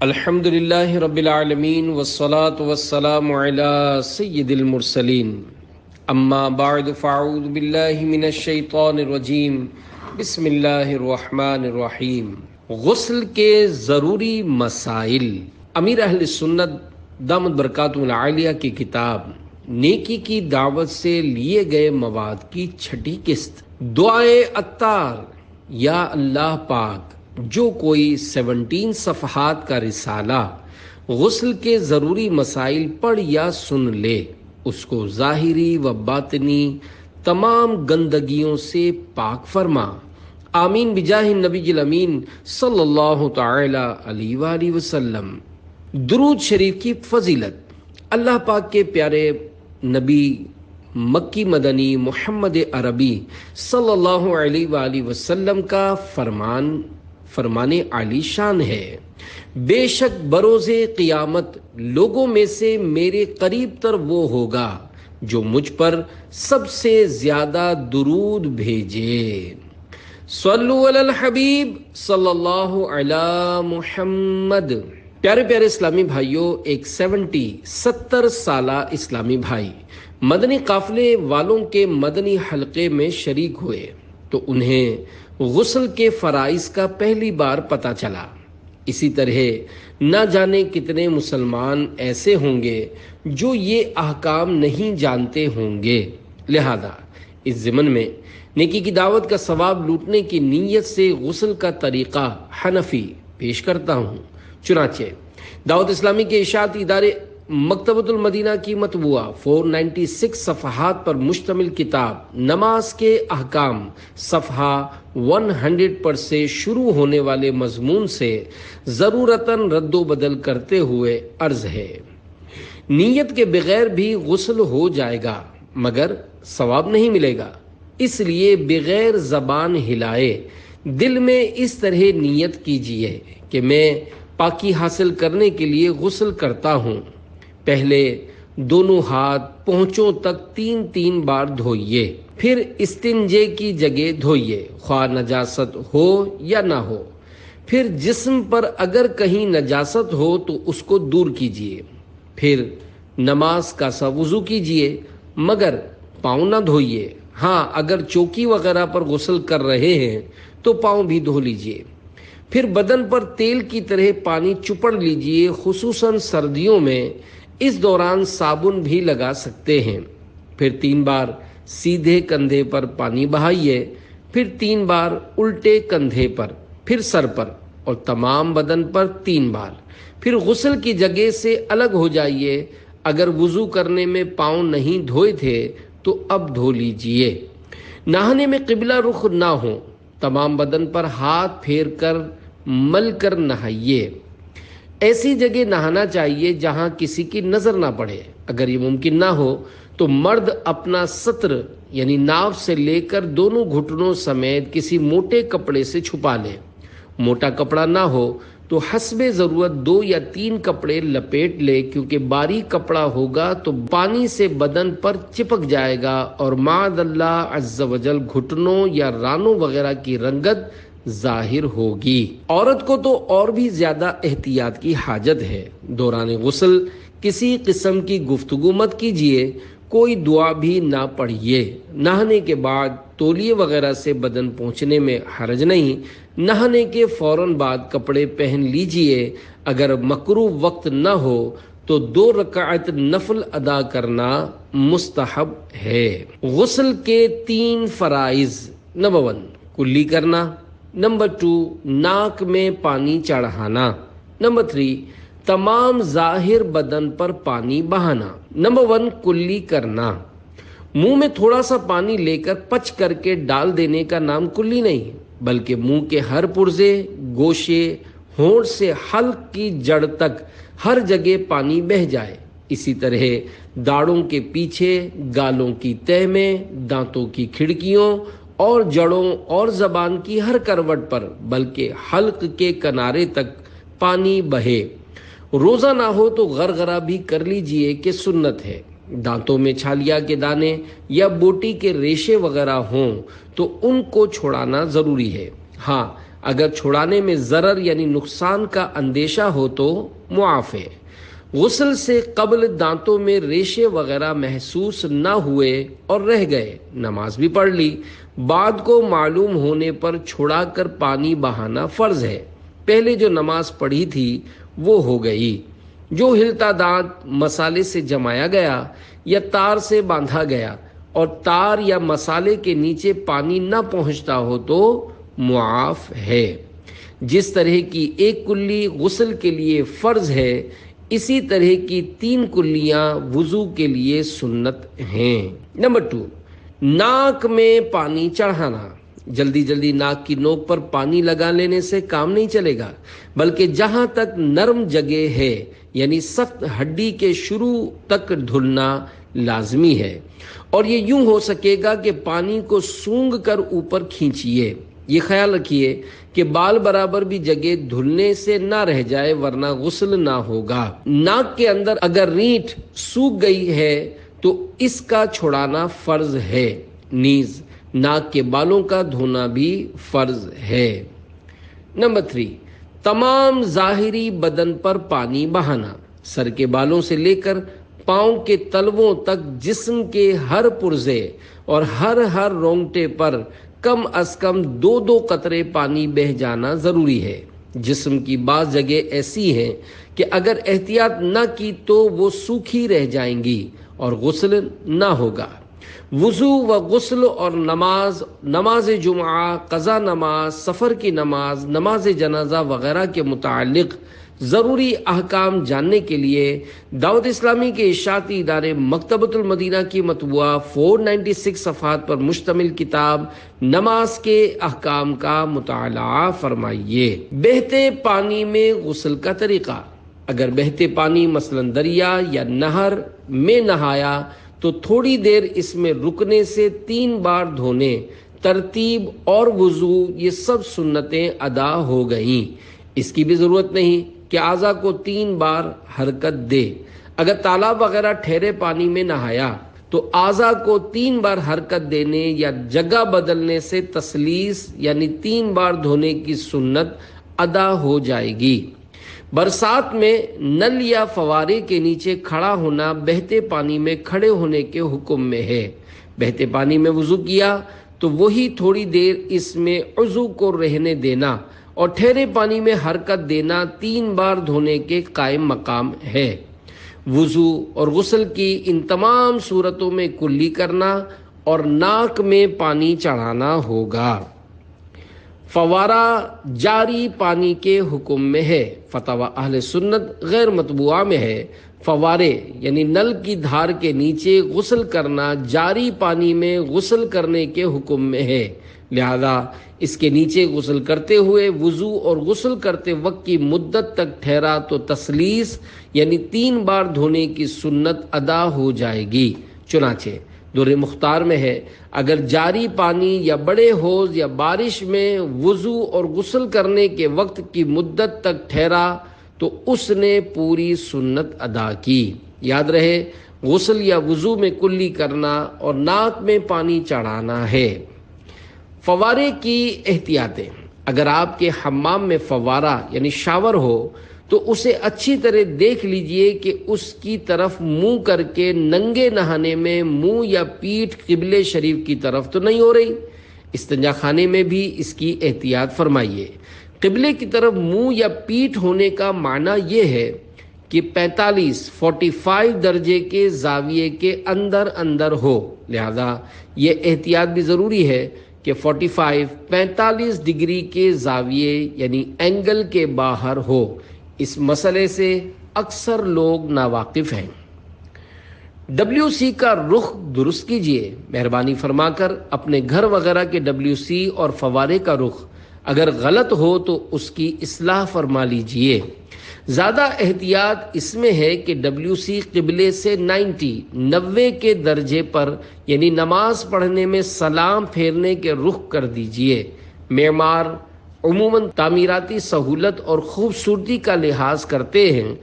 الحمد للہ رب العالمین والصلاة والسلام علی سید المرسلین اما بعد فاعوذ باللہ من الشیطان الرجیم بسم اللہ الرحمن الرحیم۔ غسل کے ضروری مسائل، امیر اہل سنت دامت برکاتہ العالیہ کی کتاب نیکی کی دعوت سے لیے گئے مواد کی چھٹی قسط دعائے عطار۔ یا اللہ پاک، جو کوئی 17 صفحات کا رسالہ غسل کے ضروری مسائل پڑھ یا سن لے، اس کو ظاہری و باطنی تمام گندگیوں سے پاک فرما، آمین بجاہ النبی الامین صلی اللہ تعالی علیہ وآلہ وسلم۔ درود شریف کی فضیلت۔ اللہ پاک کے پیارے نبی مکی مدنی محمد عربی صلی اللہ علیہ وآلہ وسلم کا فرمان عالی شان ہے، بے شک بروز قیامت لوگوں میں سے میرے قریب تر وہ ہوگا جو مجھ پر سب سے زیادہ درود بھیجے۔ صلو علی الحبیب صلی اللہ علی محمد۔ پیارے پیارے اسلامی بھائیوں، ایک 70 سالہ اسلامی بھائی مدنی قافلے والوں کے مدنی حلقے میں شریک ہوئے تو انہیں غسل کے فرائض کا پہلی بار پتہ چلا۔ اسی طرح نہ جانے کتنے مسلمان ایسے ہوں گے جو یہ احکام نہیں جانتے ہوں گے۔ لہذا اس ضمن میں نیکی کی دعوت کا ثواب لوٹنے کی نیت سے غسل کا طریقہ حنفی پیش کرتا ہوں۔ چنانچہ دعوت اسلامی کے اشاعتی ادارے مکتبۃ المدینہ کی مطبوعہ 496 صفحات پر مشتمل کتاب نماز کے احکام صفحہ 100 پر سے شروع ہونے والے مضمون سے ضرورتاً رد و بدل کرتے ہوئے عرض ہے۔ نیت کے بغیر بھی غسل ہو جائے گا مگر ثواب نہیں ملے گا، اس لیے بغیر زبان ہلائے دل میں اس طرح نیت کیجیے کہ میں پاکی حاصل کرنے کے لیے غسل کرتا ہوں۔ پہلے دونوں ہاتھ پونچھوں تک 3 بار دھوئیے، پھر استنجے کی جگہ دھوئیے، خواہ نجاست ہو یا نہ ہو۔ پھر جسم پر اگر کہیں نجاست ہو تو اس کو دور کیجیے، پھر نماز کا سا وضو کیجیے مگر پاؤں نہ دھوئیے۔ ہاں، اگر چوکی وغیرہ پر غسل کر رہے ہیں تو پاؤں بھی دھو لیجیے۔ پھر بدن پر تیل کی طرح پانی چپڑ لیجیے، خصوصاً سردیوں میں اس دوران صابن بھی لگا سکتے ہیں۔ پھر 3 بار سیدھے کندھے پر پانی بہائیے، پھر 3 بار الٹے کندھے پر، پھر سر پر اور تمام بدن پر 3 بار۔ پھر غسل کی جگہ سے الگ ہو جائیے۔ اگر وضو کرنے میں پاؤں نہیں دھوئے تھے تو اب دھو لیجیے۔ نہانے میں قبلہ رخ نہ ہو، تمام بدن پر ہاتھ پھیر کر مل کر نہائیے۔ ایسی جگہ نہانا چاہیے جہاں کسی کی نظر نہ پڑے۔ اگر یہ ممکن نہ ہو تو مرد اپنا سطر یعنی ناف سے لے کر دونوں گھٹنوں سمیت کسی موٹے کپڑے سے چھپا لے۔ موٹا کپڑا نہ ہو تو حسب ضرورت 2 یا 3 کپڑے لپیٹ لے، کیونکہ باریک کپڑا ہوگا تو پانی سے بدن پر چپک جائے گا اور معاذ اللہ عز وجل گھٹنوں یا رانوں وغیرہ کی رنگت ظاہر ہوگی۔ عورت کو تو اور بھی زیادہ احتیاط کی حاجت ہے۔ دوران غسل کسی قسم کی گفتگو مت کیجیے، کوئی دعا بھی نہ پڑھیے۔ نہانے کے بعد تولیے وغیرہ سے بدن پوچھنے میں حرج نہیں۔ نہانے کے فوراً بعد کپڑے پہن لیجیے۔ اگر مکروہ وقت نہ ہو تو 2 رکعت نفل ادا کرنا مستحب ہے۔ غسل کے 3 فرائض: نمبر 1 کلی کرنا، نمبر 2 ناک میں پانی چڑھانا، نمبر 3 تمام ظاہر بدن پر پانی بہانا۔ نمبر 1 کلی کرنا، منہ میں تھوڑا سا پانی لے کر پچ کر کے ڈال دینے کا نام کلی نہیں، بلکہ منہ کے ہر پرزے، گوشے، ہونٹ سے حلق کی جڑ تک ہر جگہ پانی بہہ جائے۔ اسی طرح داڑھوں کے پیچھے، گالوں کی تہ میں، دانتوں کی کھڑکیوں اور جڑوں اور زبان کی ہر کروٹ پر، بلکہ حلق کے کنارے تک پانی بہے۔ روزہ نہ ہو تو غرغرہ بھی کر لیجئے کہ سنت ہے۔ دانتوں میں چھالیا کے دانے یا بوٹی کے ریشے وغیرہ ہوں تو ان کو چھڑانا ضروری ہے۔ ہاں، اگر چھڑانے میں ضرر یعنی نقصان کا اندیشہ ہو تو معاف ہے۔ غسل سے قبل دانتوں میں ریشے وغیرہ محسوس نہ ہوئے اور رہ گئے، نماز بھی پڑھ لی، بعد کو معلوم ہونے پر چھڑا کر پانی بہانا فرض ہے۔ پہلے جو نماز پڑھی تھی وہ ہو گئی۔ جو ہلتا دانت مسالے سے جمایا گیا یا تار سے باندھا گیا اور تار یا مسالے کے نیچے پانی نہ پہنچتا ہو تو معاف ہے۔ جس طرح کی ایک کلی غسل کے لیے فرض ہے، اسی طرح کی 3 کلیاں وضو کے لیے سنت ہیں۔ نمبر 2، ناک میں پانی چڑھانا۔ جلدی جلدی ناک کی نوک پر پانی لگا لینے سے کام نہیں چلے گا، بلکہ جہاں تک نرم جگہ ہے یعنی سخت ہڈی کے شروع تک دھلنا لازمی ہے، اور یہ یوں ہو سکے گا کہ پانی کو سونگھ کر اوپر کھینچیے۔ یہ خیال رکھیے کہ بال برابر بھی جگہ دھلنے سے نہ رہ جائے ورنہ غسل نہ ہوگا۔ ناک کے اندر اگر رینٹ سوکھ گئی ہے تو اس کا چھڑانا فرض ہے، نیز ناک کے بالوں کا دھونا بھی فرض ہے۔ نمبر 3، تمام ظاہری بدن پر پانی بہانا۔ سر کے بالوں سے لے کر پاؤں کے تلووں تک جسم کے ہر پرزے اور ہر رونگٹے پر کم از کم 2 قطرے پانی بہہ جانا ضروری ہے۔ جسم کی بعض جگہ ایسی ہیں کہ اگر احتیاط نہ کی تو وہ سوکھی رہ جائیں گی اور غسل نہ ہوگا۔ وضو و غسل اور نماز جمعہ، قضا نماز، سفر کی نماز، نماز جنازہ وغیرہ کے متعلق ضروری احکام جاننے کے لیے دعوت اسلامی کے اشاعتی ادارے مکتبۃ المدینہ کی مطبوعہ 496 صفحات پر مشتمل کتاب نماز کے احکام کا مطالعہ فرمائیے۔ بہتے پانی میں غسل کا طریقہ۔ اگر بہتے پانی مثلا دریا یا نہر میں نہایا تو تھوڑی دیر اس میں رکنے سے 3 بار دھونے، ترتیب اور وضو یہ سب سنتیں ادا ہو گئیں۔ اس کی بھی ضرورت نہیں کہ اعضاء کو 3 بار حرکت دے۔ اگر تالاب وغیرہ ٹھہرے پانی میں نہایا تو اعضاء کو 3 بار حرکت دینے یا جگہ بدلنے سے تسلیس یعنی 3 بار دھونے کی سنت ادا ہو جائے گی۔ برسات میں نل یا فوارے کے نیچے کھڑا ہونا بہتے پانی میں کھڑے ہونے کے حکم میں ہے۔ بہتے پانی میں وضو کیا تو وہی تھوڑی دیر اس میں عضو کو رہنے دینا اور ٹھہرے پانی میں حرکت دینا 3 بار دھونے کے قائم مقام ہے۔ وضو اور غسل کی ان تمام صورتوں میں کلی کرنا اور ناک میں پانی چڑھانا ہوگا۔ فوارہ جاری پانی کے حکم میں ہے۔ فتاوی اہل سنت غیر مطبوعہ میں ہے، فوارے یعنی نل کی دھار کے نیچے غسل کرنا جاری پانی میں غسل کرنے کے حکم میں ہے، لہذا اس کے نیچے غسل کرتے ہوئے وضو اور غسل کرتے وقت کی مدت تک ٹھہرا تو تسلیس یعنی 3 بار دھونے کی سنت ادا ہو جائے گی۔ چنانچہ در مختار میں ہے، اگر جاری پانی یا بڑے حوض یا بارش میں وضو اور غسل کرنے کے وقت کی مدت تک ٹھہرا تو اس نے پوری سنت ادا کی۔ یاد رہے، غسل یا وضو میں کلی کرنا اور ناک میں پانی چڑھانا ہے۔ فوارے کی احتیاطیں۔ اگر آپ کے حمام میں فوارہ یعنی شاور ہو تو اسے اچھی طرح دیکھ لیجئے کہ اس کی طرف منہ کر کے ننگے نہانے میں منہ یا پیٹھ قبلے شریف کی طرف تو نہیں ہو رہی۔ استنجا خانے میں بھی اس کی احتیاط فرمائیے۔ قبلے کی طرف منہ یا پیٹھ ہونے کا معنی یہ ہے کہ 45 درجے کے زاویے کے اندر ہو، لہذا یہ احتیاط بھی ضروری ہے کہ 45 ڈگری کے زاویے یعنی اینگل کے باہر ہو۔ اس مسئلے سے اکثر لوگ ناواقف ہیں۔ WC کا رخ درست کیجیے۔ مہربانی فرما کر اپنے گھر وغیرہ کے WC اور فوارے کا رخ اگر غلط ہو تو اس کی اصلاح فرما لیجیے۔ زیادہ احتیاط اس میں ہے کہ WC قبلے سے 90 کے درجے پر یعنی نماز پڑھنے میں سلام پھیرنے کے رخ کر دیجیے۔ معمار عموماً تعمیراتی سہولت اور خوبصورتی کا لحاظ کرتے ہیں،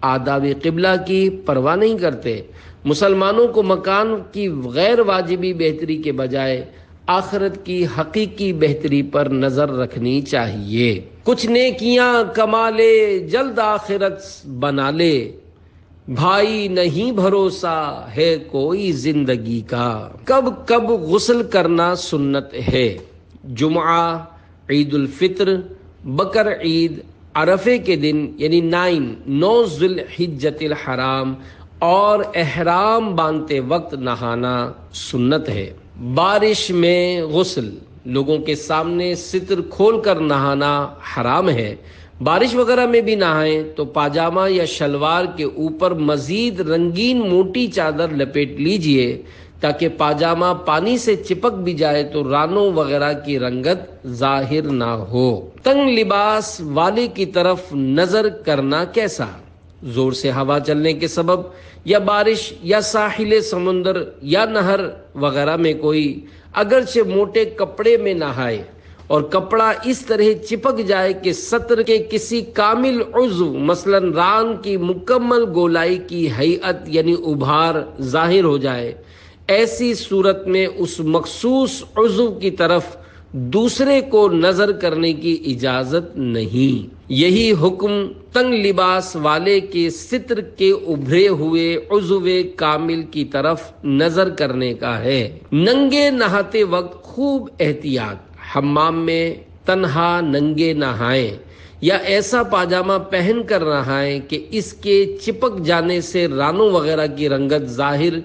آداب قبلہ کی پرواہ نہیں کرتے۔ مسلمانوں کو مکان کی غیر واجبی بہتری کے بجائے آخرت کی حقیقی بہتری پر نظر رکھنی چاہیے۔ کچھ نیکیاں کما لے جلد آخرت بنا لے، بھائی نہیں بھروسہ ہے کوئی زندگی کا۔ کب کب غسل کرنا سنت ہے؟ جمعہ، عید الفطر، بقر عید، عرفے کے دن یعنی 9 ذی الحجۃ الحرام اور احرام باندھتے وقت نہانا سنت ہے۔ بارش میں غسل، لوگوں کے سامنے ستر کھول کر نہانا حرام ہے۔ بارش وغیرہ میں بھی نہائیں تو پاجامہ یا شلوار کے اوپر مزید رنگین موٹی چادر لپیٹ لیجئے تاکہ پاجامہ پانی سے چپک بھی جائے تو رانوں وغیرہ کی رنگت ظاہر نہ ہو۔ تنگ لباس والے کی طرف نظر کرنا کیسا؟ زور سے ہوا چلنے کے سبب یا بارش یا ساحل سمندر یا نہر وغیرہ میں کوئی اگرچہ موٹے کپڑے میں نہائے اور کپڑا اس طرح چپک جائے کہ سطر کے کسی کامل عضو مثلا ران کی مکمل گولائی کی ہیئت یعنی ابھار ظاہر ہو جائے، ایسی صورت میں اس مخصوص عضو کی طرف دوسرے کو نظر کرنے کی اجازت نہیں۔ یہی حکم تنگ لباس والے کے ستر کے ابھرے ہوئے عضو کامل کی طرف نظر کرنے کا ہے۔ ننگے نہاتے وقت خوب احتیاط، حمام میں تنہا ننگے نہائیں یا ایسا پاجامہ پہن کر نہائیں کہ اس کے چپک جانے سے رانوں وغیرہ کی رنگت ظاہر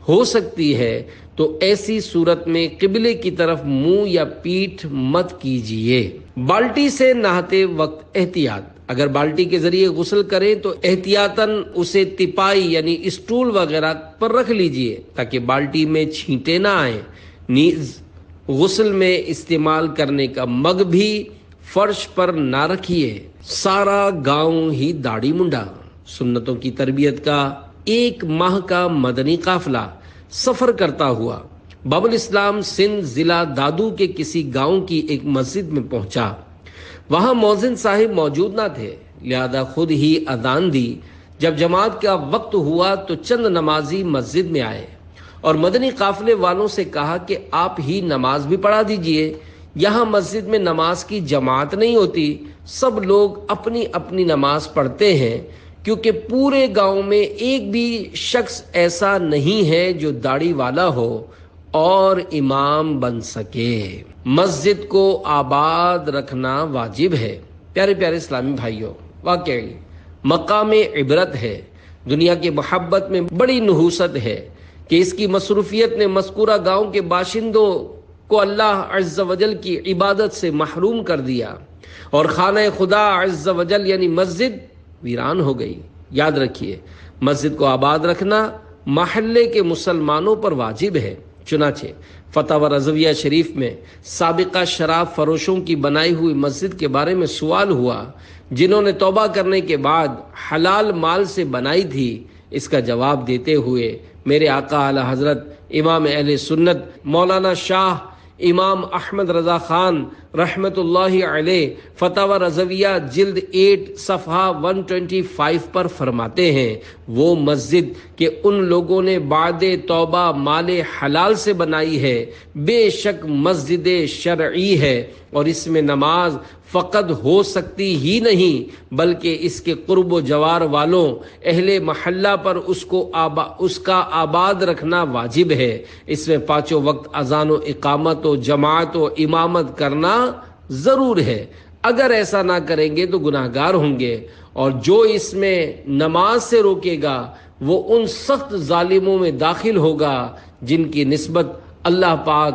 ہو سکتی ہے، تو ایسی صورت میں قبلے کی طرف منہ یا پیٹھ مت کیجیے۔ بالٹی سے نہاتے وقت احتیاط، اگر بالٹی کے ذریعے غسل کریں تو احتیاطاً اسے تپائی یعنی اسٹول وغیرہ پر رکھ لیجیے تاکہ بالٹی میں چھینٹے نہ آئیں۔ نیز غسل میں استعمال کرنے کا مگ بھی فرش پر نہ رکھیے۔ سارا گاؤں ہی داڑھی منڈا، سنتوں کی تربیت کا 1 ماہ کا مدنی قافلہ سفر کرتا ہوا باب الاسلام سندھ ضلع دادو کے کسی گاؤں کی ایک مسجد میں پہنچا۔ وہاں مؤذن صاحب موجود نہ تھے، لہذا خود ہی اذان دی۔ جب جماعت کا وقت ہوا تو چند نمازی مسجد میں آئے اور مدنی قافلے والوں سے کہا کہ آپ ہی نماز بھی پڑھا دیجئے، یہاں مسجد میں نماز کی جماعت نہیں ہوتی، سب لوگ اپنی اپنی نماز پڑھتے ہیں، کیونکہ پورے گاؤں میں ایک بھی شخص ایسا نہیں ہے جو داڑھی والا ہو اور امام بن سکے۔ مسجد کو آباد رکھنا واجب ہے۔ پیارے پیارے اسلامی بھائیوں، واقعی مقام عبرت ہے، دنیا کی محبت میں بڑی نحوست ہے کہ اس کی مصروفیت نے مذکورہ گاؤں کے باشندوں کو اللہ عز و جل کی عبادت سے محروم کر دیا اور خانہ خدا عز و جل یعنی مسجد ویران ہو گئی۔ یاد رکھیے، مسجد کو آباد رکھنا محلے کے مسلمانوں پر واجب ہے۔ چنانچہ فتاوی رضویہ شریف میں سابقہ شراب فروشوں کی بنائی ہوئی مسجد کے بارے میں سوال ہوا، جنہوں نے توبہ کرنے کے بعد حلال مال سے بنائی تھی۔ اس کا جواب دیتے ہوئے میرے آقا اعلی حضرت امام اہل سنت مولانا شاہ امام احمد رضا خان رحمت اللہ علیہ فتاوی رضویہ جلد 8 صفحہ 125 پر فرماتے ہیں، وہ مسجد کہ ان لوگوں نے بعد توبہ مال حلال سے بنائی ہے بے شک مسجد شرعی ہے، اور اس میں نماز فقط ہو سکتی ہی نہیں بلکہ اس کے قرب و جوار والوں اہل محلہ پر اس کا آباد رکھنا واجب ہے۔ اس میں 5 وقت اذان و اقامت و جماعت و امامت کرنا ضرور ہے۔ اگر ایسا نہ کریں گے تو گناہگار ہوں گے، اور جو اس میں نماز سے روکے گا وہ ان سخت ظالموں میں داخل ہوگا جن کی نسبت اللہ پاک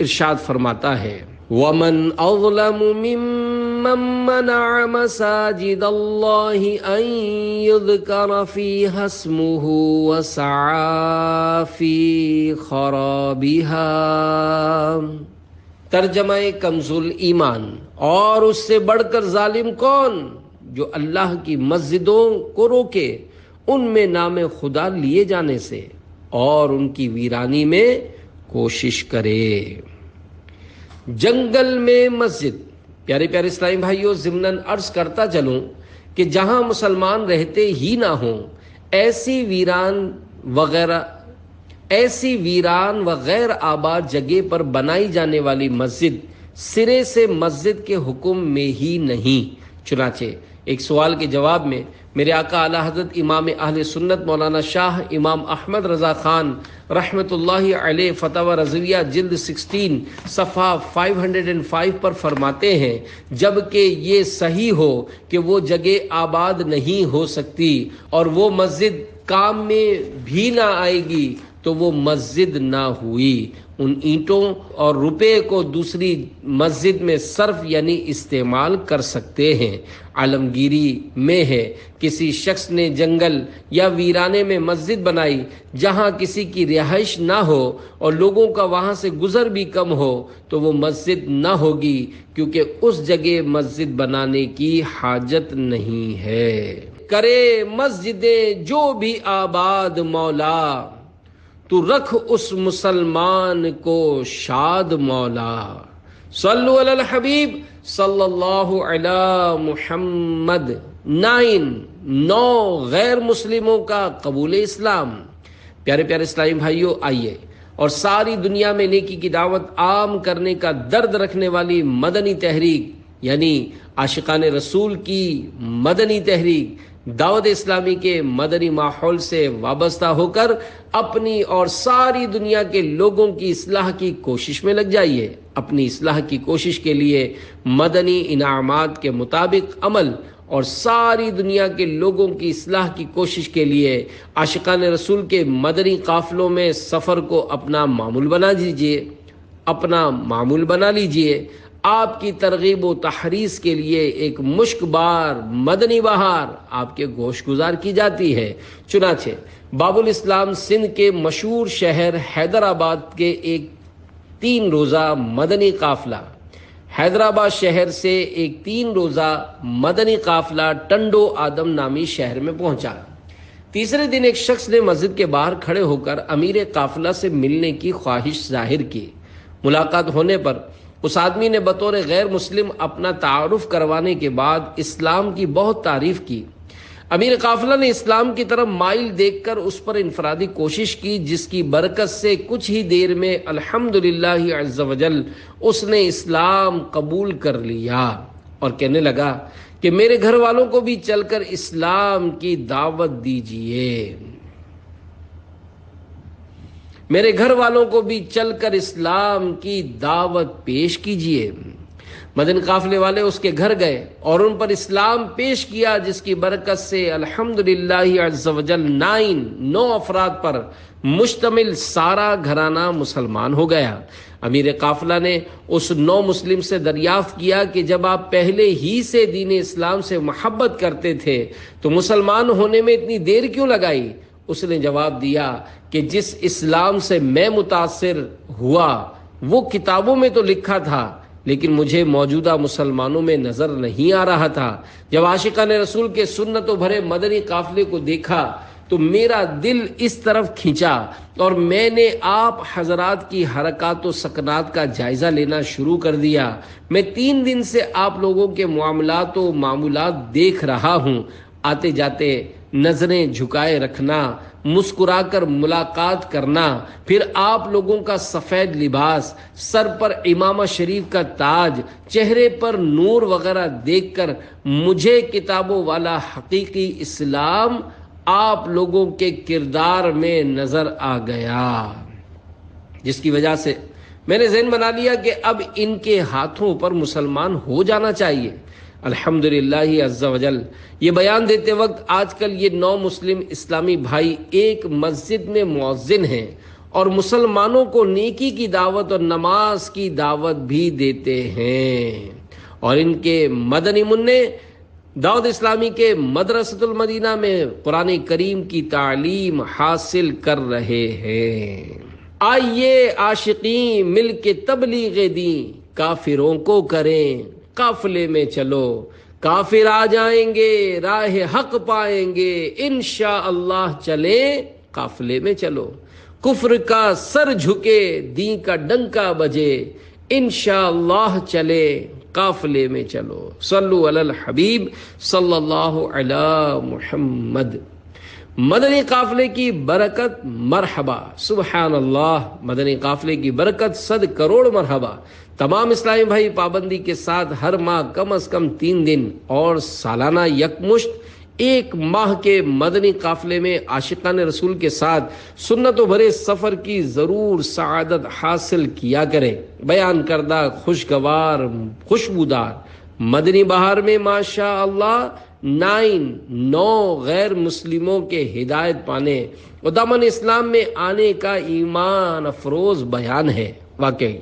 ارشاد فرماتا ہے، وَمَنْ أَظْلَمُ مِمَّنْ مَنَعَ مَسَاجِدَ اللَّهِ أَنْ يُذْكَرَ فِيهَا اسْمُهُ وَسَعَى فِي خَرَابِهَا۔ ترجمہ کنز ایمان، اور اس سے بڑھ کر ظالم کون جو اللہ کی مسجدوں کو روکے ان میں نام خدا لیے جانے سے اور ان کی ویرانی میں کوشش کرے۔ جنگل میں مسجد، پیارے پیارے اسلامی بھائیوں، ضمناً عرض کرتا چلوں کہ جہاں مسلمان رہتے ہی نہ ہوں ایسی ویران و غیر آباد جگہ پر بنائی جانے والی مسجد سرے سے مسجد کے حکم میں ہی نہیں۔ چنانچہ ایک سوال کے جواب میں میرے آقا اعلی حضرت امام اہل سنت مولانا شاہ امام احمد رضا خان رحمۃ اللہ علیہ فتاوی رضویہ جلد 16 صفحہ 505 پر فرماتے ہیں، جبکہ یہ صحیح ہو کہ وہ جگہ آباد نہیں ہو سکتی اور وہ مسجد کام میں بھی نہ آئے گی تو وہ مسجد نہ ہوئی۔ ان اینٹوں اور روپے کو دوسری مسجد میں صرف یعنی استعمال کر سکتے ہیں۔ عالمگیری میں ہے، کسی شخص نے جنگل یا ویرانے میں مسجد بنائی جہاں کسی کی رہائش نہ ہو اور لوگوں کا وہاں سے گزر بھی کم ہو تو وہ مسجد نہ ہوگی، کیونکہ اس جگہ مسجد بنانے کی حاجت نہیں ہے۔ کرے مسجدیں جو بھی آباد مولا، تو رکھ اس مسلمان کو شاد مولا۔ صلو علی الحبیب صلی اللہ علی محمد۔ 9 غیر مسلموں کا قبول اسلام۔ پیارے پیارے اسلامی بھائیوں، آئیے اور ساری دنیا میں نیکی کی دعوت عام کرنے کا درد رکھنے والی مدنی تحریک یعنی عاشقان رسول کی مدنی تحریک دعوت اسلامی کے مدنی ماحول سے وابستہ ہو کر اپنی اور ساری دنیا کے لوگوں کی اصلاح کی کوشش میں لگ جائیے۔ اپنی اصلاح کی کوشش کے لیے مدنی انعامات کے مطابق عمل اور ساری دنیا کے لوگوں کی اصلاح کی کوشش کے لیے عاشقان رسول کے مدنی قافلوں میں سفر کو اپنا معمول بنا لیجئے۔ آپ کی ترغیب و تحریض کے لیے ایک مشک بار مدنی بہار آپ کے گوش گزار کی جاتی ہے۔ چنانچہ باب الاسلام سندھ کے مشہور شہر حیدرآباد کے ایک 3 روزہ مدنی قافلہ حیدرآباد شہر سے ایک 3 روزہ مدنی قافلہ ٹنڈو آدم نامی شہر میں پہنچا۔ تیسرے دن ایک شخص نے مسجد کے باہر کھڑے ہو کر امیر قافلہ سے ملنے کی خواہش ظاہر کی۔ ملاقات ہونے پر اس آدمی نے بطور غیر مسلم اپنا تعارف کروانے کے بعد اسلام کی بہت تعریف کی۔ امیر قافلہ نے اسلام کی طرف مائل دیکھ کر اس پر انفرادی کوشش کی، جس کی برکت سے کچھ ہی دیر میں الحمدللہ عز وجل اس نے اسلام قبول کر لیا اور کہنے لگا کہ میرے گھر والوں کو بھی چل کر اسلام کی دعوت دیجیے، میرے گھر والوں کو بھی چل کر اسلام کی دعوت پیش کیجیے۔ مدنی قافلے والے اس کے گھر گئے اور ان پر اسلام پیش کیا، جس کی برکت سے الحمدللہ عز وجل 9 افراد پر مشتمل سارا گھرانہ مسلمان ہو گیا۔ امیر قافلہ نے اس 9 مسلم سے دریافت کیا کہ جب آپ پہلے ہی سے دین اسلام سے محبت کرتے تھے تو مسلمان ہونے میں اتنی دیر کیوں لگائی؟ اس نے جواب دیا کہ جس اسلام سے میں متاثر ہوا وہ کتابوں میں تو لکھا تھا، لیکن مجھے موجودہ مسلمانوں میں نظر نہیں آ رہا تھا۔ جب عاشقان رسول کے سنتوں بھرے مدنی قافلے کو دیکھا تو میرا دل اس طرف کھینچا اور میں نے آپ حضرات کی حرکات و سکنات کا جائزہ لینا شروع کر دیا۔ میں 3 دن سے آپ لوگوں کے معاملات و معمولات دیکھ رہا ہوں۔ آتے جاتے نظریں جھکائے رکھنا، مسکرا کر ملاقات کرنا، پھر آپ لوگوں کا سفید لباس، سر پر امامہ شریف کا تاج، چہرے پر نور وغیرہ دیکھ کر مجھے کتابوں والا حقیقی اسلام آپ لوگوں کے کردار میں نظر آ گیا، جس کی وجہ سے میں نے ذہن بنا لیا کہ اب ان کے ہاتھوں پر مسلمان ہو جانا چاہیے۔ الحمدللہ عز وجل یہ بیان دیتے وقت آج کل یہ 9 مسلم اسلامی بھائی ایک مسجد میں مؤذن ہیں اور مسلمانوں کو نیکی کی دعوت اور نماز کی دعوت بھی دیتے ہیں، اور ان کے مدنی منع دعوت اسلامی کے مدرسۃ المدینہ میں قرآن کریم کی تعلیم حاصل کر رہے ہیں۔ آئیے عاشقین مل کے تبلیغ دین، کافروں کو کریں قافلے میں چلو، کافر آ جائیں گے راہ حق پائیں گے، انشاءاللہ چلیں قافلے میں چلو، کفر کا سر جھکے دین کا ڈنکا بجے، انشاءاللہ چلے قافلے میں چلو۔ صلو علی الحبیب صلی اللہ علی محمد۔ مدنی قافلے کی برکت مرحبا، سبحان اللہ، مدنی قافلے کی برکت 100 کروڑ مرحبا۔ تمام اسلامی بھائی پابندی کے ساتھ ہر ماہ کم از کم 3 دن اور سالانہ یکمشت 1 ماہ کے مدنی قافلے میں عاشقان رسول کے ساتھ سنتوں بھرے سفر کی ضرور سعادت حاصل کیا کریں۔ بیان کردہ خوشگوار خوشبودار مدنی بہار میں ماشاء اللہ 9 غیر مسلموں کے ہدایت پانے اور دامن اسلام میں آنے کا ایمان افروز بیان ہے۔ واقعی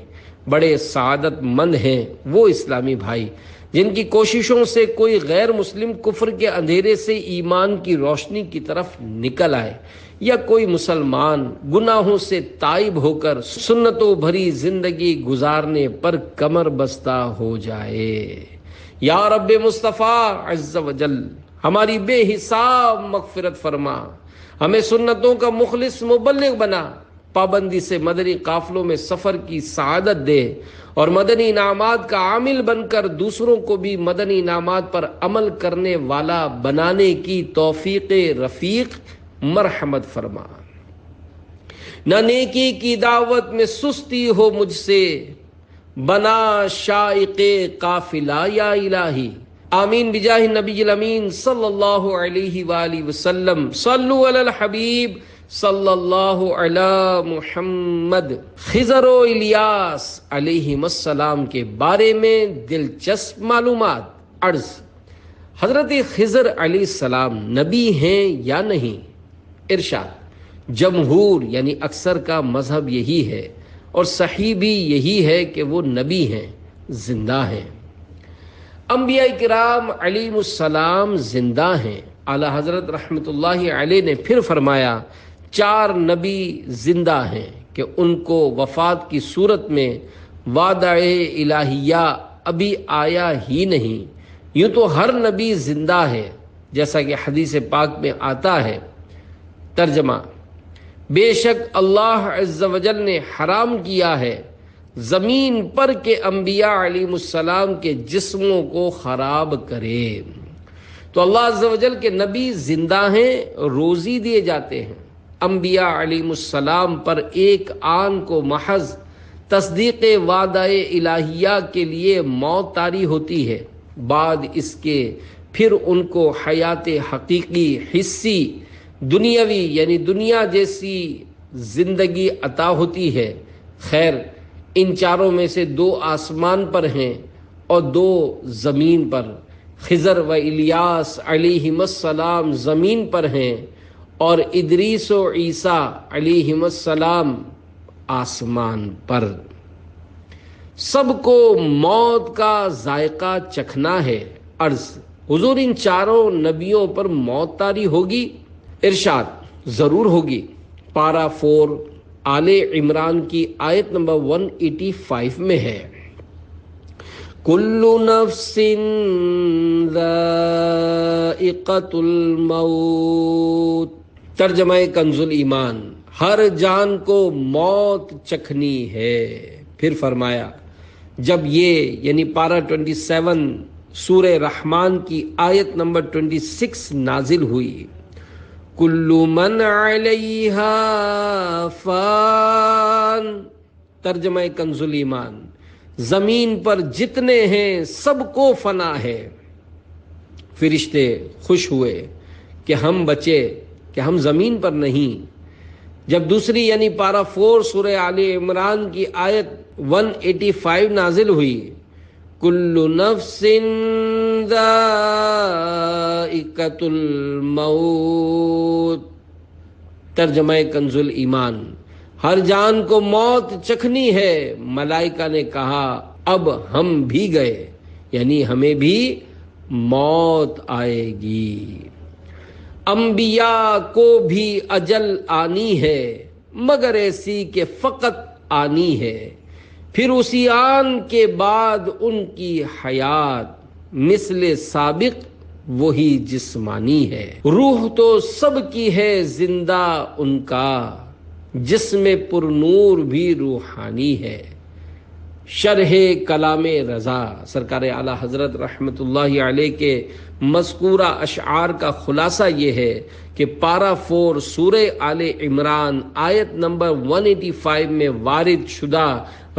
بڑے سعادت مند ہیں وہ اسلامی بھائی جن کی کوششوں سے کوئی غیر مسلم کفر کے اندھیرے سے ایمان کی روشنی کی طرف نکل آئے، یا کوئی مسلمان گناہوں سے تائب ہو کر سنتوں بھری زندگی گزارنے پر کمر بستہ ہو جائے۔ یا رب مصطفیٰ عز و جل ہماری بے حساب مغفرت فرما، ہمیں سنتوں کا مخلص مبلغ بنا، پابندی سے مدنی قافلوں میں سفر کی سعادت دے اور مدنی انعامات کا عامل بن کر دوسروں کو بھی مدنی انعامات پر عمل کرنے والا بنانے کی توفیق رفیق مرحمت فرما۔ نہ نیکی کی دعوت میں سستی ہو مجھ سے، بنا شائق قافلہ یا الہی۔ آمین بجاہ نبی الامین صلی اللہ علیہ وآلہ وسلم۔ صلو علی الحبیب صلی اللہ علی محمد۔ خضر و الیاس علیہم السلام کے بارے میں دلچسپ معلومات۔ عرض: حضرت خضر علیہ السلام نبی ہیں یا نہیں؟ ارشاد: جمہور یعنی اکثر کا مذہب یہی ہے، اور صحیح بھی یہی ہے کہ وہ نبی ہیں، زندہ ہیں۔ انبیاء کرام علیہم السلام زندہ ہیں۔ اعلی حضرت رحمت اللہ علیہ نے پھر فرمایا 4 نبی زندہ ہیں کہ ان کو وفات کی صورت میں وعدہ الہیہ ابھی آیا ہی نہیں۔ یوں تو ہر نبی زندہ ہے جیسا کہ حدیث پاک میں آتا ہے۔ ترجمہ: بے شک اللہ عز و جل نے حرام کیا ہے زمین پر کہ انبیاء علیہ السلام کے جسموں کو خراب کرے۔ تو اللہ عز و جل کے نبی زندہ ہیں، روزی دیے جاتے ہیں۔ انبیاء علیہ السلام پر ایک آن کو محض تصدیق وعدہ الہیہ کے لیے موت طاری ہوتی ہے، بعد اس کے پھر ان کو حیات حقیقی حسی دنیاوی یعنی دنیا جیسی زندگی عطا ہوتی ہے۔ خیر، ان 4 میں سے 2 آسمان پر ہیں اور 2 زمین پر۔ خضر و الیاس علیہم السلام زمین پر ہیں اور ادریس و عیسیٰ علیہم السلام آسمان پر۔ سب کو موت کا ذائقہ چکھنا ہے۔ عرض: حضور ان 4 نبیوں پر موت طاری ہوگی؟ ارشاد: ضرور ہوگی۔ پارہ 4 آل عمران کی آیت نمبر 185 میں ہے: کل نفس ذائقۃ الموت۔ ترجمہ کنز الایمان: ہر جان کو موت چکھنی ہے۔ پھر فرمایا جب یہ یعنی پارہ 27 سورہ رحمان کی آیت نمبر 26 نازل ہوئی: کل من علیہا فان۔ ترجمہ کنز الایمان: زمین پر جتنے ہیں سب کو فنا ہے۔ فرشتے خوش ہوئے کہ ہم بچے، کہ ہم زمین پر نہیں۔ جب دوسری یعنی پارہ 4 سورہ آل عمران کی آیت 185 نازل ہوئی: کل نفس ذائقۃ الموت۔ ترجمہ کنز الایمان: ہر جان کو موت چکھنی ہے۔ ملائکہ نے کہا اب ہم بھی گئے، یعنی ہمیں بھی موت آئے گی۔ انبیاء کو بھی اجل آنی ہے، مگر ایسی کہ فقط آنی ہے، پھر اسی آن کے بعد ان کی حیات مثل سابق وہی جسمانی ہے۔ روح تو سب کی ہے زندہ ان کا، جسم پر نور بھی روحانی ہے۔ شرح کلام رضا، سرکار اعلیٰ حضرت رحمۃ اللہ علیہ کے مذکورہ اشعار کا خلاصہ یہ ہے کہ پارہ 4 سورہ آل عمران آیت نمبر 185 میں وارد شدہ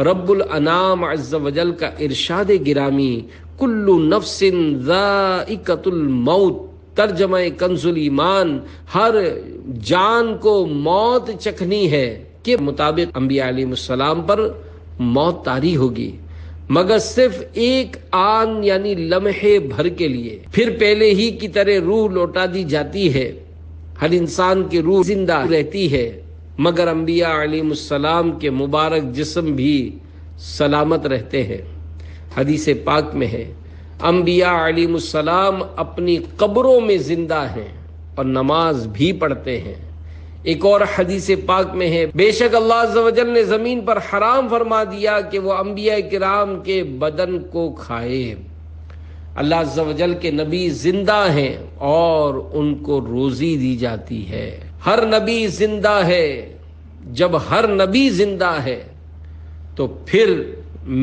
رب الانام عز وجل کا ارشاد گرامی کل نفس ذائقۃ الموت، ترجمہ کنز ایمان، ہر جان کو موت چکھنی ہے، کے مطابق انبیاء علیہ السلام پر موت طاری ہوگی، مگر صرف ایک آن یعنی لمحے بھر کے لیے، پھر پہلے ہی کی طرح روح لوٹا دی جاتی ہے۔ ہر انسان کی روح زندہ رہتی ہے، مگر انبیاء علیہ السلام کے مبارک جسم بھی سلامت رہتے ہیں۔ حدیث پاک میں ہے انبیاء علیہ السلام اپنی قبروں میں زندہ ہیں اور نماز بھی پڑھتے ہیں۔ ایک اور حدیث پاک میں ہے بے شک اللہ عز و جل نے زمین پر حرام فرما دیا کہ وہ انبیاء کرام کے بدن کو کھائے۔ اللہ عز و جل کے نبی زندہ ہیں اور ان کو روزی دی جاتی ہے۔ ہر نبی زندہ ہے۔ جب ہر نبی زندہ ہے تو پھر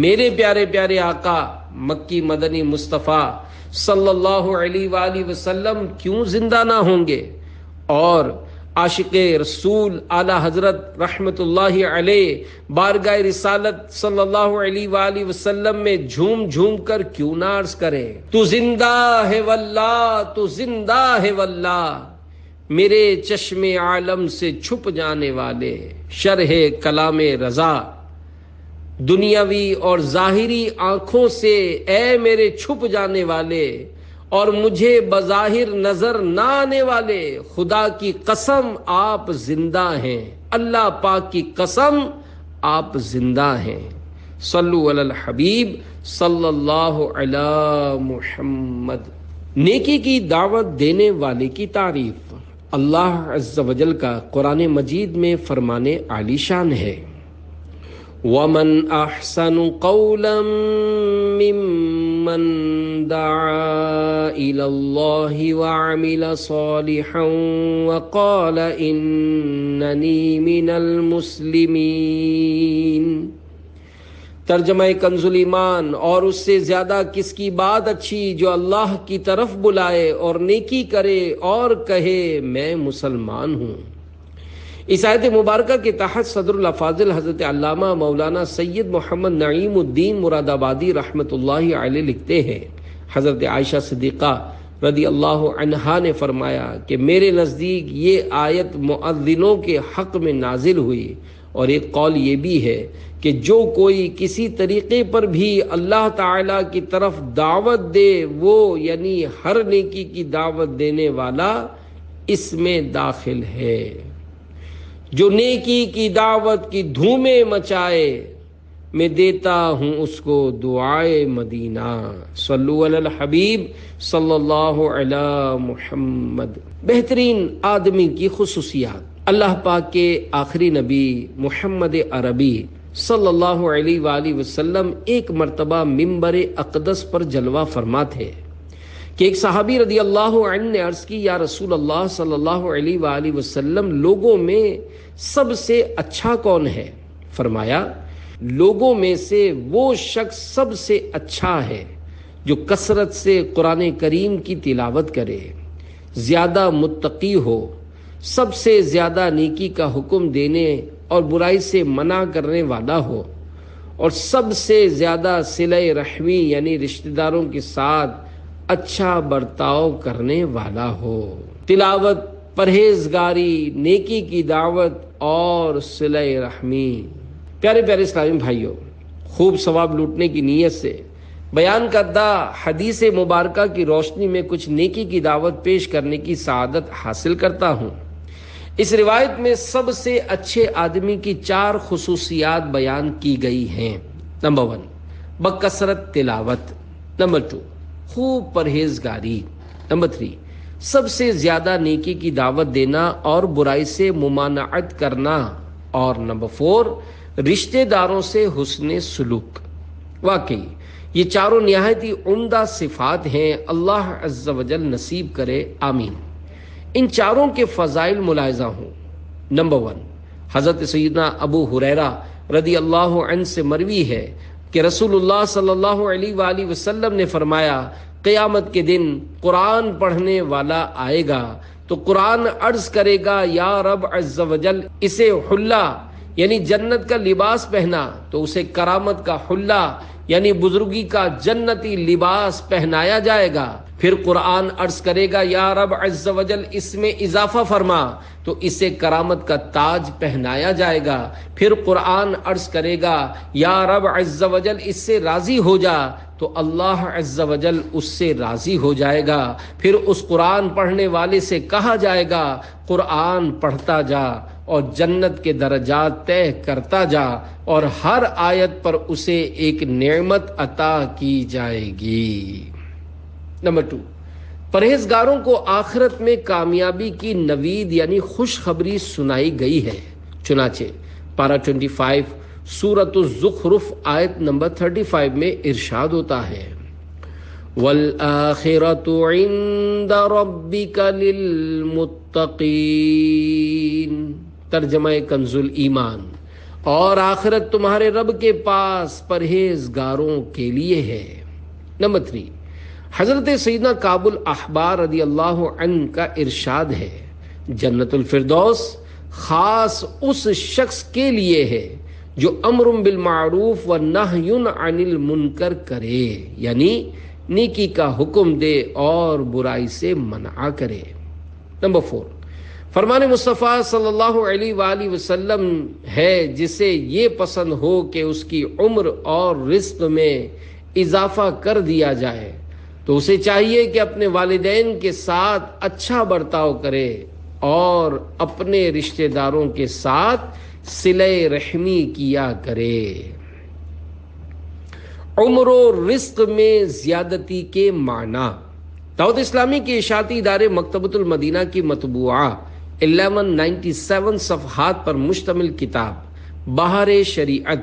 میرے پیارے پیارے آقا مکی مدنی مصطفیٰ صلی اللہ علیہ وآلہ وسلم کیوں زندہ نہ ہوں گے؟ اور عاشق رسول اعلی حضرت رحمت اللہ علیہ بارگاہ رسالت صلی اللہ علیہ وآلہ وسلم میں جھوم جھوم کر کیوں نہ عرض کریں تو زندہ ہے واللہ، تو زندہ ہے واللہ، میرے چشم عالم سے چھپ جانے والے، شرح کلام رضا، دنیاوی اور ظاہری آنکھوں سے اے میرے چھپ جانے والے اور مجھے بظاہر نظر نہ آنے والے، خدا کی قسم آپ زندہ ہیں، اللہ پاک کی قسم آپ زندہ ہیں۔ صلو علی الحبیب صلی اللہ علی محمد۔ نیکی کی دعوت دینے والے کی تعریف اللہ عز و جل کا قرآن مجید میں فرمان عالی شان ہے۔ وَمَنْ أَحْسَنُ قَوْلًا مِّمَّنْ دَعَا إِلَى اللَّهِ وَعَمِلَ صَالِحًا وَقَالَ إِنَّنِي مِنَ الْمُسْلِمِينَ۔ ترجمہ کنز ایمان، اور اس سے زیادہ کس کی بات اچھی جو اللہ کی طرف بلائے اور نیکی کرے اور کہے میں مسلمان ہوں۔ اس آیت مبارکہ کے تحت صدر الافاضل حضرت علامہ مولانا سید محمد نعیم الدین مراد آبادی رحمۃ اللہ علیہ لکھتے ہیں حضرت عائشہ صدیقہ رضی اللہ عنہا نے فرمایا کہ میرے نزدیک یہ آیت مؤذنوں کے حق میں نازل ہوئی، اور ایک قول یہ بھی ہے کہ جو کوئی کسی طریقے پر بھی اللہ تعالی کی طرف دعوت دے وہ یعنی ہر نیکی کی دعوت دینے والا اس میں داخل ہے۔ جو نیکی کی دعوت کی دھومیں مچائے میں دیتا ہوں اس کو دعائے مدینہ۔ صلو علی الحبیب صلی اللہ علی محمد۔ بہترین آدمی کی خصوصیات۔ اللہ پاک کے آخری نبی محمد عربی صلی اللہ علیہ وآلہ وسلم ایک مرتبہ منبر اقدس پر جلوہ فرما تھے کہ ایک صحابی رضی اللہ عنہ نے عرض کی یا رسول اللہ صلی اللہ علیہ وآلہ وسلم لوگوں میں سب سے اچھا کون ہے؟ فرمایا لوگوں میں سے وہ شخص سب سے اچھا ہے جو کثرت سے قرآن کریم کی تلاوت کرے، زیادہ متقی ہو، سب سے زیادہ نیکی کا حکم دینے اور برائی سے منع کرنے والا ہو، اور سب سے زیادہ صلہ رحمی یعنی رشتہ داروں کے ساتھ اچھا برتاؤ کرنے والا ہو۔ تلاوت، پرہیزگاری، نیکی کی دعوت اور صلہ رحمی۔ پیارے پیارے اسلامی بھائیوں، خوب ثواب لوٹنے کی نیت سے بیان کردہ حدیث مبارکہ کی روشنی میں کچھ نیکی کی دعوت پیش کرنے کی سعادت حاصل کرتا ہوں۔ اس روایت میں سب سے اچھے آدمی کی 4 خصوصیات بیان کی گئی ہیں۔ نمبر 1 بکثرت تلاوت، نمبر 2 خوب پرہیزگاری، نمبر 3 سب سے زیادہ نیکی کی دعوت دینا اور برائی سے ممانعت کرنا، اور نمبر 4 رشتہ داروں سے حسن سلوک۔ واقعی یہ چاروں نہایت ہی عمدہ صفات ہیں، اللہ عز و جل نصیب کرے، آمین۔ ان چاروں کے فضائل ملاحظہ ہوں۔ نمبر 1 حضرت سیدنا ابو ہریرہ رضی اللہ عنہ سے مروی ہے کہ رسول اللہ صلی اللہ علیہ وآلہ وسلم نے فرمایا قیامت کے دن قرآن پڑھنے والا آئے گا تو قرآن عرض کرے گا یا رب عز وجل اسے حلہ یعنی جنت کا لباس پہنا، تو اسے کرامت کا حلہ یعنی بزرگی کا جنتی لباس پہنایا جائے گا۔ پھر قرآن عرض کرے گا یا رب عز وجل اس میں اضافہ فرما، تو اسے کرامت کا تاج پہنایا جائے گا۔ پھر قرآن عرض کرے گا یا رب عز وجل اس سے راضی ہو جا، تو اللہ عز وجل اس سے راضی ہو جائے گا۔ پھر اس قرآن پڑھنے والے سے کہا جائے گا قرآن پڑھتا جا اور جنت کے درجات طے کرتا جا، اور ہر آیت پر اسے ایک نعمت عطا کی جائے گی۔ نمبر 2، پرہیزگاروں کو آخرت میں کامیابی کی نوید یعنی خوشخبری سنائی گئی ہے۔ چنانچہ پارہ 25 سورۃ الزخرف آیت نمبر 35 میں ارشاد ہوتا ہے وَالْآخِرَةُ عِندَ رَبِّكَ لِلْمُتَّقِينَ، ترجمہ کنز الایمان، اور آخرت تمہارے رب کے پاس پرہیزگاروں کے لیے ہے۔ نمبر 3، حضرت سیدنا کعب الاحبار رضی اللہ عنہ کا ارشاد ہے جنت الفردوس خاص اس شخص کے لیے ہے جو امر بالمعروف و نہی عن المنکر کرے، یعنی نیکی کا حکم دے اور برائی سے منع کرے۔ نمبر 4، فرمان مصطفیٰ صلی اللہ علیہ وآلہ وسلم ہے جسے یہ پسند ہو کہ اس کی عمر اور رزق میں اضافہ کر دیا جائے تو اسے چاہیے کہ اپنے والدین کے ساتھ اچھا برتاؤ کرے اور اپنے رشتہ داروں کے ساتھ صلہ رحمی کیا کرے۔ عمر و رزق میں زیادتی کے معنی۔ دعوت اسلامی کے اشاعتی ادارے مکتبۃ المدینہ کی مطبوعہ 1197 صفحات پر مشتمل کتاب بہار شریعت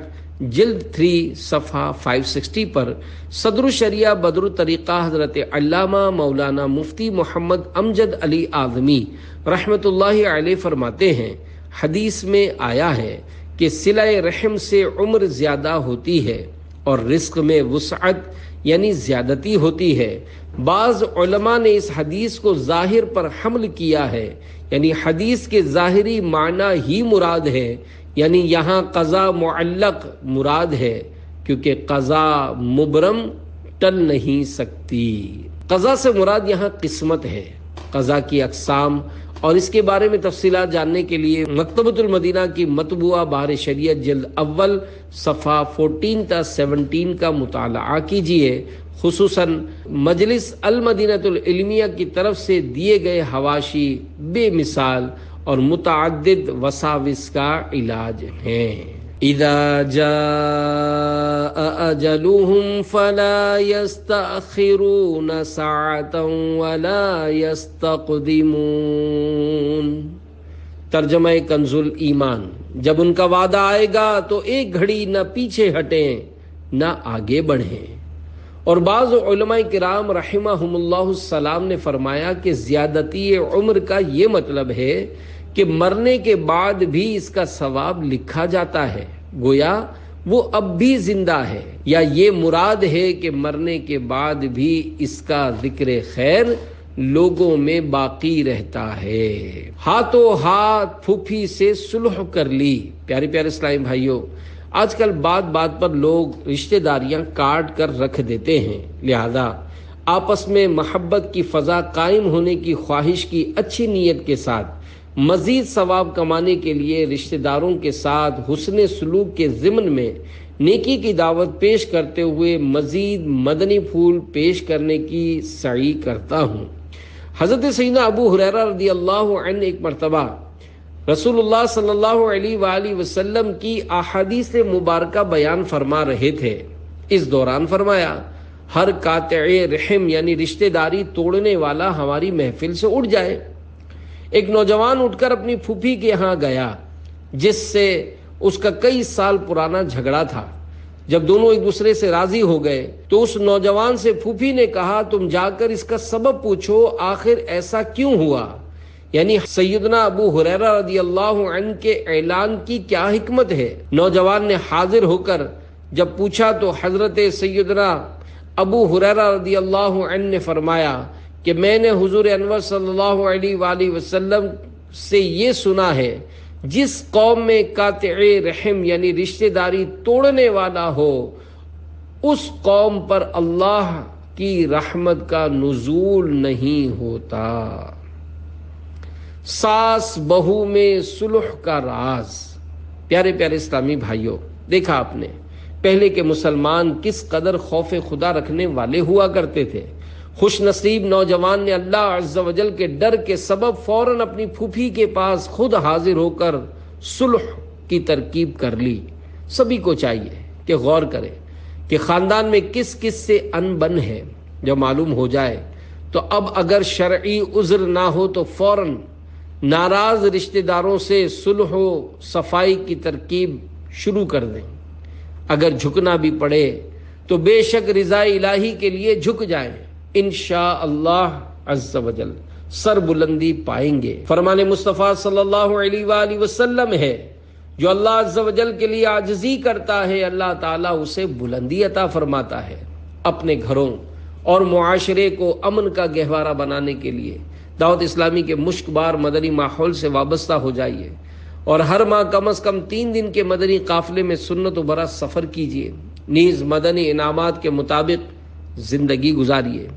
جلد 3 صفحہ 560 پر صدر الشریعہ بدر الطریقہ حضرت علامہ مولانا مفتی محمد امجد علی اعظمی رحمۃ اللہ علیہ فرماتے ہیں حدیث میں آیا ہے کہ صلہ رحم سے عمر زیادہ ہوتی ہے اور رزق میں وسعت یعنی زیادتی ہوتی ہے۔ بعض علماء نے اس حدیث کو ظاہر پر حمل کیا ہے، یعنی حدیث کے ظاہری معنی ہی مراد ہے، یعنی یہاں قضا معلق مراد ہے کیونکہ قضا مبرم ٹل نہیں سکتی۔ قضا سے مراد یہاں قسمت ہے۔ قضا کی اقسام اور اس کے بارے میں تفصیلات جاننے کے لیے مکتبۃ المدینہ کی مطبوعہ بہار شریعت جلد اول صفحہ 14 تا 17 کا مطالعہ کیجیے، خصوصاً مجلس المدینہ العلمیہ کی طرف سے دیے گئے حواشی بے مثال اور متعدد وساوس کا علاج ہیں۔ اذا جاء اجلهم فلا يستأخرون ساعة ولا يستقدمون، ترجمہ کنز الایمان، جب ان کا وعدہ آئے گا تو ایک گھڑی نہ پیچھے ہٹیں نہ آگے بڑھیں۔ اور بعض علماء کرام رحمہم اللہ السلام نے فرمایا کہ زیادتی عمر کا یہ مطلب ہے کہ مرنے کے بعد بھی اس کا ثواب لکھا جاتا ہے، گویا وہ اب بھی زندہ ہے، یا یہ مراد ہے کہ مرنے کے بعد بھی اس کا ذکر خیر لوگوں میں باقی رہتا ہے۔ ہاتھوں ہاتھ پھوپھی سے صلح کر لی۔ پیارے پیارے اسلامی بھائیوں، آج کل بات بات پر لوگ رشتہ داریاں کاٹ کر رکھ دیتے ہیں، لہذا آپس میں محبت کی فضا قائم ہونے کی خواہش کی اچھی نیت کے ساتھ مزید ثواب کمانے کے لیے رشتہ داروں کے ساتھ حسن سلوک کے ضمن میں نیکی کی دعوت پیش کرتے ہوئے مزید مدنی پھول پیش کرنے کی سعی کرتا ہوں۔ حضرت سیدنا ابو ہریرہ رضی اللہ عنہ ایک مرتبہ رسول اللہ صلی اللہ علیہ وآلہ وسلم کی احادیث مبارکہ بیان فرما رہے تھے۔ اس دوران فرمایا، ہر قاطع رحم یعنی رشتہ داری توڑنے والا ہماری محفل سے اٹھ جائے۔ ایک نوجوان اٹھ کر اپنی پھوپھی کے ہاں گیا جس سے اس کا کئی سال پرانا جھگڑا تھا۔ جب دونوں ایک دوسرے سے راضی ہو گئے تو اس نوجوان سے پھوپھی نے کہا، تم جا کر اس کا سبب پوچھو، آخر ایسا کیوں ہوا، یعنی سیدنا ابو ہریرہ رضی اللہ عنہ کے اعلان کی کیا حکمت ہے۔ نوجوان نے حاضر ہو کر جب پوچھا تو حضرت سیدنا ابو ہریرہ رضی اللہ عنہ نے فرمایا کہ میں نے حضور انور صلی اللہ علیہ وآلہ وسلم سے یہ سنا ہے، جس قوم میں قاطع رحم یعنی رشتہ داری توڑنے والا ہو، اس قوم پر اللہ کی رحمت کا نزول نہیں ہوتا۔ ساس بہو میں صلح کا راز۔ پیارے پیارے اسلامی بھائیوں، دیکھا آپ نے پہلے کے مسلمان کس قدر خوف خدا رکھنے والے ہوا کرتے تھے۔ خوش نصیب نوجوان نے اللہ عز و جل کے ڈر کے سبب فوراً اپنی پھوپھی کے پاس خود حاضر ہو کر صلح کی ترکیب کر لی۔ سبھی کو چاہیے کہ غور کرے کہ خاندان میں کس کس سے انبن ہے، جب معلوم ہو جائے تو اب اگر شرعی عذر نہ ہو تو فوراً ناراض رشتہ داروں سے صلح و صفائی کی ترکیب شروع کر دیں۔ اگر جھکنا بھی پڑے تو بے شک رضا الہی کے لیے جھک جائیں، انشاءاللہ عز و جل سر بلندی پائیں گے۔ فرمان مصطفیٰ صلی اللہ علیہ وآلہ وسلم ہے، جو اللہ عز و جل کے لیے عاجزی کرتا ہے اللہ تعالیٰ اسے بلندی عطا فرماتا ہے۔ اپنے گھروں اور معاشرے کو امن کا گہوارہ بنانے کے لیے دعوت اسلامی کے مشک بار مدنی ماحول سے وابستہ ہو جائیے، اور ہر ماہ کم از کم 3 دن کے مدنی قافلے میں سنت و برا سفر کیجیے، نیز مدنی انعامات کے مطابق زندگی گزاریے۔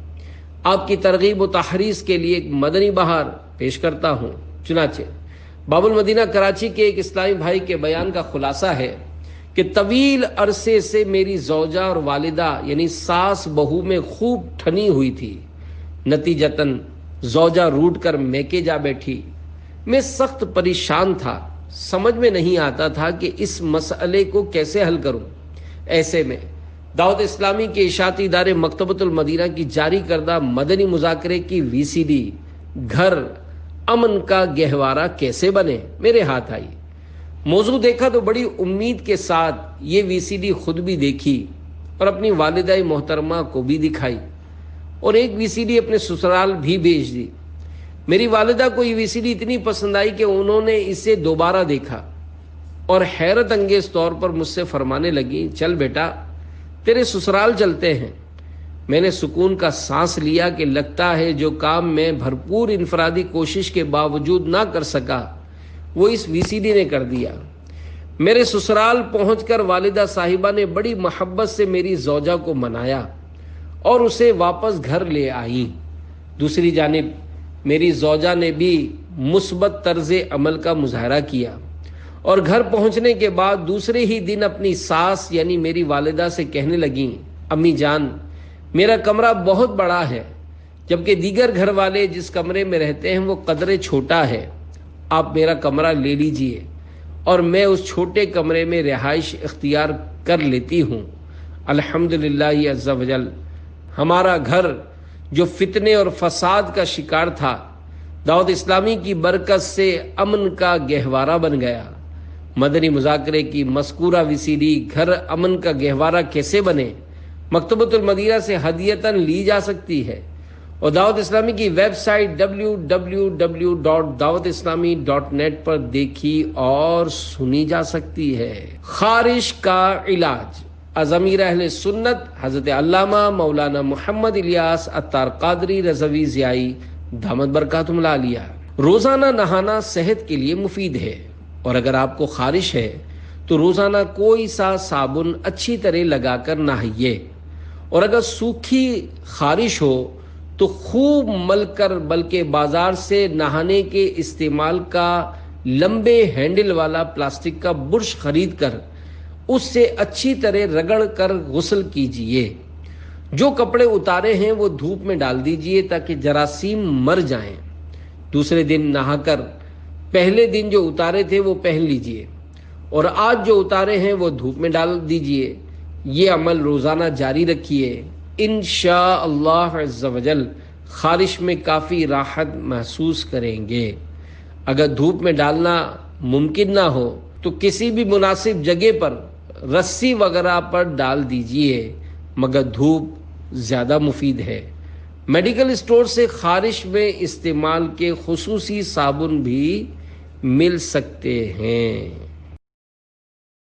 آپ کی ترغیب و تحریض کے لیے ایک مدنی بہار پیش کرتا ہوں۔ چنانچہ باب المدینہ کراچی کے ایک اسلامی بھائی کے بیان کا خلاصہ ہے کہ طویل عرصے سے میری زوجہ اور والدہ یعنی ساس بہو میں خوب ٹھنی ہوئی تھی، نتیجتاً زوجہ روٹ کر میکے جا بیٹھی۔ میں سخت پریشان تھا، سمجھ میں نہیں آتا تھا کہ اس مسئلے کو کیسے حل کروں۔ ایسے میں دعوت اسلامی کے اشاعتی ادارے مکتبۃ المدینہ کی جاری کردہ مدنی مذاکرے کی VCD گھر امن کا گہوارہ کیسے بنے میرے ہاتھ آئی۔ موضوع دیکھا تو بڑی امید کے ساتھ یہ VCD خود بھی دیکھی اور اپنی والدہ محترمہ کو بھی دکھائی، اور ایک VCD اپنے سسرال بھی بھیج دی۔ میری والدہ کو یہ VCD اتنی پسند آئی کہ انہوں نے اسے دوبارہ دیکھا اور حیرت انگیز طور پر مجھ سے فرمانے لگی، چل بیٹا تیرے سسرال چلتے ہیں۔ میں نے سکون کا سانس لیا کہ لگتا ہے جو کام میں بھرپور انفرادی کوشش کے باوجود نہ کر سکا وہ اس VCD نے کر دیا۔ میرے سسرال پہنچ کر والدہ صاحبہ نے بڑی محبت سے میری زوجہ کو منایا اور اسے واپس گھر لے آئیں۔ دوسری جانب میری زوجہ نے بھی مثبت طرز عمل کا مظاہرہ کیا اور گھر پہنچنے کے بعد دوسرے ہی دن اپنی ساس یعنی میری والدہ سے کہنے لگیں، امی جان میرا کمرہ بہت بڑا ہے، جبکہ دیگر گھر والے جس کمرے میں رہتے ہیں وہ قدرے چھوٹا ہے، آپ میرا کمرہ لے لیجئے اور میں اس چھوٹے کمرے میں رہائش اختیار کر لیتی ہوں۔ الحمدللہ عز و جل ہمارا گھر جو فتنے اور فساد کا شکار تھا، دعوت اسلامی کی برکت سے امن کا گہوارہ بن گیا۔ مدنی مذاکرے کی مذکورہ VCD گھر امن کا گہوارہ کیسے بنے مکتبۃ المدینہ سے ہدیتاً لی جا سکتی ہے، اور دعوت اسلامی کی ویب سائٹ www.dawatislami.net پر دیکھی اور سنی جا سکتی ہے۔ خارش کا علاج۔ ضمیر اہل سنت حضرت علامہ مولانا محمد الیاس عطار قادری رضوی ضیائی دامت برکاتہم العالیہ۔ روزانہ نہانا صحت کے لیے مفید ہے، اور اگر آپ کو خارش ہے تو روزانہ کوئی سا صابن اچھی طرح لگا کر نہائیے، اور اگر سوکھی خارش ہو تو خوب مل کر، بلکہ بازار سے نہانے کے استعمال کا لمبے ہینڈل والا پلاسٹک کا برش خرید کر اس سے اچھی طرح رگڑ کر غسل کیجئے۔ جو کپڑے اتارے ہیں وہ دھوپ میں ڈال دیجئے تاکہ جراثیم مر جائیں۔ دوسرے دن نہا کر پہلے دن جو اتارے تھے وہ پہن لیجئے، اور آج جو اتارے ہیں وہ دھوپ میں ڈال دیجئے۔ یہ عمل روزانہ جاری رکھیے، انشاءاللہ عز و جل خارش میں کافی راحت محسوس کریں گے۔ اگر دھوپ میں ڈالنا ممکن نہ ہو تو کسی بھی مناسب جگہ پر رسی وغیرہ پر ڈال دیجئے، مگر دھوپ زیادہ مفید ہے۔ میڈیکل اسٹور سے خارش میں استعمال کے خصوصی صابن بھی مل سکتے ہیں۔